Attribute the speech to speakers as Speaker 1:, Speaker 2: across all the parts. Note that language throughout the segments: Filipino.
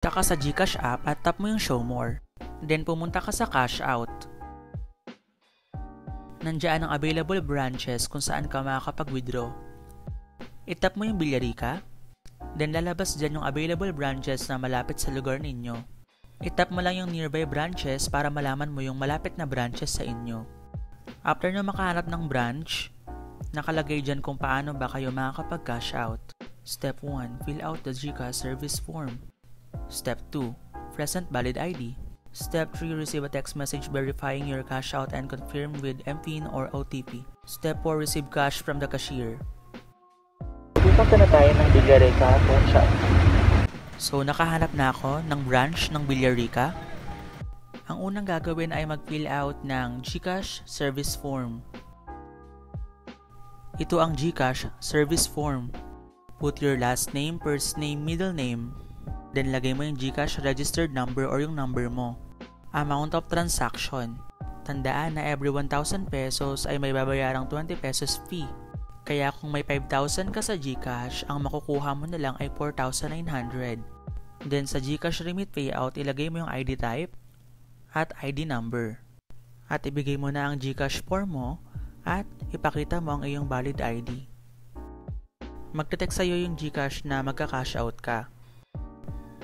Speaker 1: Punta ka sa GCash app at tap mo yung Show More. Then pumunta ka sa Cash Out. Nandiyan ang available branches kung saan ka makakapag-withdraw. I-tap mo yung Villarica. Then lalabas dyan yung available branches na malapit sa lugar ninyo. I-tap mo lang yung nearby branches para malaman mo yung malapit na branches sa inyo. After nyo makahanap ng branch, nakalagay dyan kung paano ba kayo makakapag-cash out. Step 1. Fill out the GCash service form. Step 2. Present valid ID. Step 3. Receive a text message verifying your cash out and confirm with MPIN or OTP. Step 4. Receive cash from the cashier.
Speaker 2: Pupunta na tayo ng Villarica Pawn Shop.
Speaker 1: So, nakahanap na ako ng branch ng Villarica. Ang unang gagawin ay mag-fill out ng GCash service form. Ito ang GCash service form. Put your last name, first name, middle name. Then lagay mo yung GCash registered number or yung number mo. Amount of transaction. Tandaan na every 1,000 pesos ay may babayarang 20 pesos fee. Kaya kung may 5,000 ka sa GCash, ang makukuha mo na lang ay 4,900. Then sa GCash remit payout, ilagay mo yung ID type at ID number. At ibigay mo na ang GCash form mo at ipakita mo ang iyong valid ID. Magte-text sa'yo yung GCash na magka-cash out ka.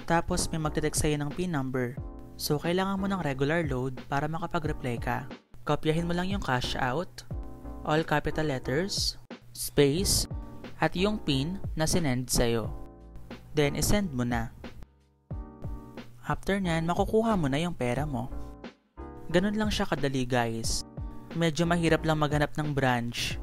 Speaker 1: Tapos may magte-text sa'yo ng PIN number. So kailangan mo ng regular load para makapag-reply ka. Kopyahin mo lang yung cash out, all capital letters, space, at yung PIN na sinend sa'yo. Then isend mo na. After nyan, makukuha mo na yung pera mo. Ganun lang siya kadali guys. Medyo mahirap lang maghanap ng branch